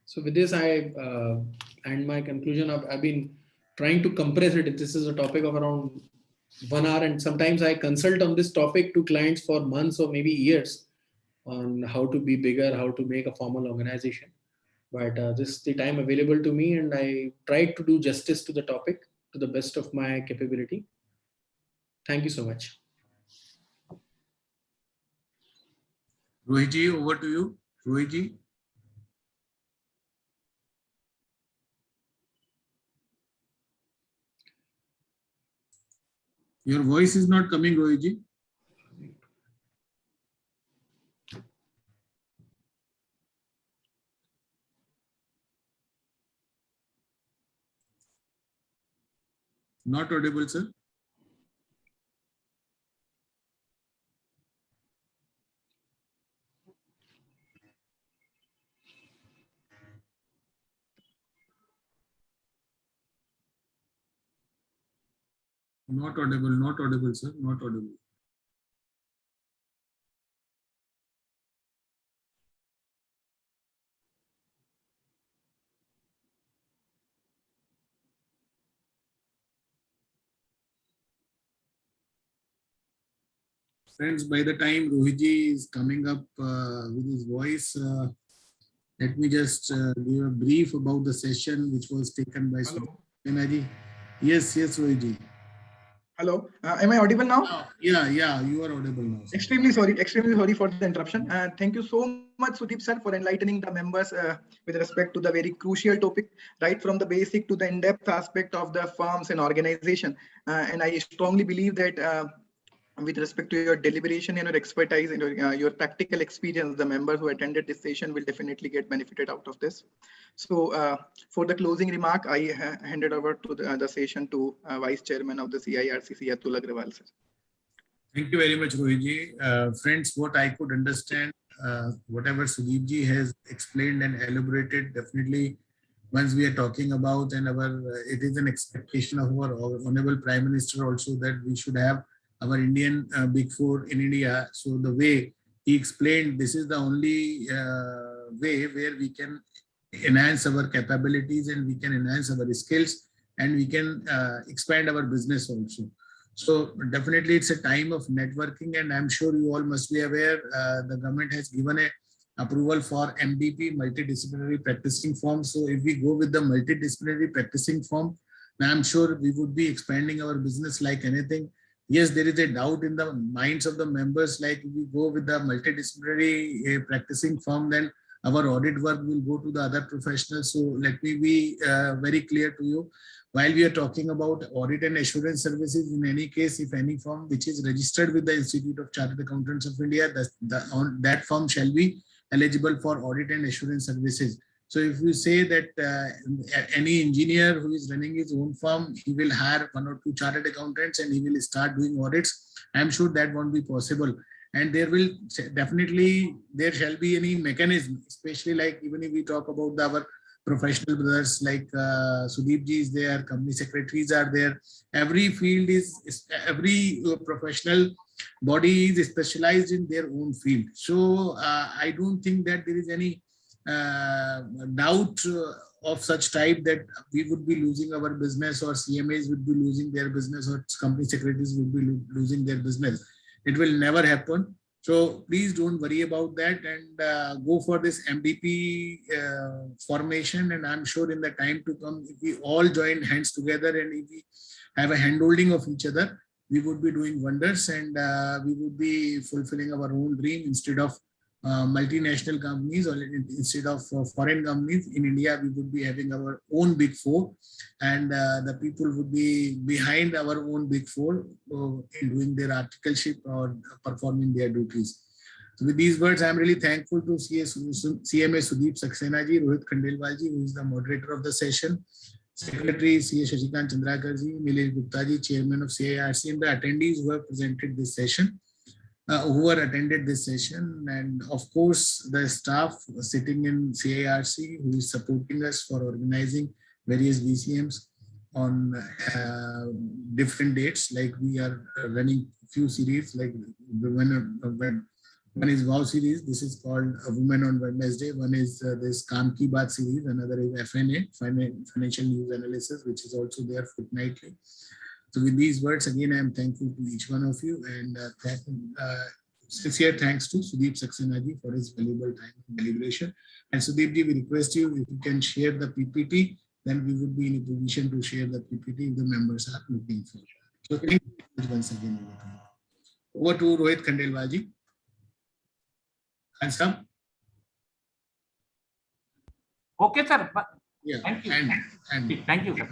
So with this, I end my conclusion. I've been trying to compress it. This is a topic of around 1 hour, and sometimes I consult on this topic to clients for months or maybe years on how to be bigger, how to make a formal organization. But this is the time available to me, and I tried to do justice to the topic to the best of my capability. Thank you so much. Rohit ji, over to you. Rohit ji. Your voice is not coming, Rohit ji. Not audible, sir. Not audible, sir. Not audible. Friends, by the time Rohit ji is coming up with his voice, let me just give a brief about the session which was taken by Sujit Ji. Yes, Rohit ji. Hello, am I audible now? Yeah, you are audible now. Extremely sorry for the interruption. Thank you so much, Sudeep sir, for enlightening the members with respect to the very crucial topic, right from the basic to the in-depth aspect of the firms and organization. And I strongly believe that with respect to your deliberation and your expertise and your practical experience, the members who attended this session will definitely get benefited out of this. So for the closing remark, I handed over to the session to Vice Chairman of the CIRC, Atul Agrawal, sir. Thank you very much, Rohitji. Friends, what I could understand, whatever Sudeepji has explained and elaborated, definitely once we are talking about, and it is an expectation of our Honorable Prime Minister also that we should have our Indian Big Four in India. So the way he explained, this is the only way where we can enhance our capabilities and we can enhance our skills and we can expand our business also. So definitely it's a time of networking, and I'm sure you all must be aware the government has given a approval for MDP, multidisciplinary practicing firm. So if we go with the multidisciplinary practicing firm, I'm sure we would be expanding our business like anything. Yes, there is a doubt in the minds of the members, like if we go with the multidisciplinary practicing firm, then our audit work will go to the other professionals. So let me be very clear to you. While we are talking about audit and assurance services, in any case, if any firm which is registered with the Institute of Chartered Accountants of India, that firm shall be eligible for audit and assurance services. So if you say that any engineer who is running his own firm, he will hire 1 or 2 chartered accountants and he will start doing audits, I'm sure that won't be possible. And there shall be any mechanism, especially like even if we talk about our professional brothers like Sudeepji is there, company secretaries are there. Every field every professional body is specialized in their own field. So I don't think that there is any doubt of such type that we would be losing our business or CMAs would be losing their business or company secretaries would be losing their business. It will never happen. So please don't worry about that and go for this MDP formation. And I'm sure in the time to come, if we all join hands together and if we have a handholding of each other, we would be doing wonders and we would be fulfilling our own dream instead of multinational companies or instead of foreign companies. In India, we would be having our own Big Four and the people would be behind our own Big Four in doing their articleship or performing their duties. So with these words, I'm really thankful to CMA Sudeep Saxena ji, Rohit Khandelwal ji, who is the moderator of the session, Secretary CA Shashikant Chandrakar ji, Nilesh Gupta ji, Chairman of CIRC, and the attendees who have presented this session. Who are attended this session, and of course the staff sitting in CIRC who is supporting us for organizing various VCMs on different dates. Like we are running few series, like one is WOW series. This is called Women on Wednesday. One is this Kaam Ki Baat series. Another is FNA, Financial News Analysis, which is also there fortnightly. So with these words, again, I am thankful to each one of you and sincere thanks to Sudeep Saxena ji for his valuable time and deliberation. And Sudeep ji, we request you, if you can share the PPT, then we would be in a position to share the PPT if the members are looking for. So thank you once again. Over to Rohit Khandelwal ji. Hands up. Okay, sir. Yeah. Thank you. And Thank you, sir.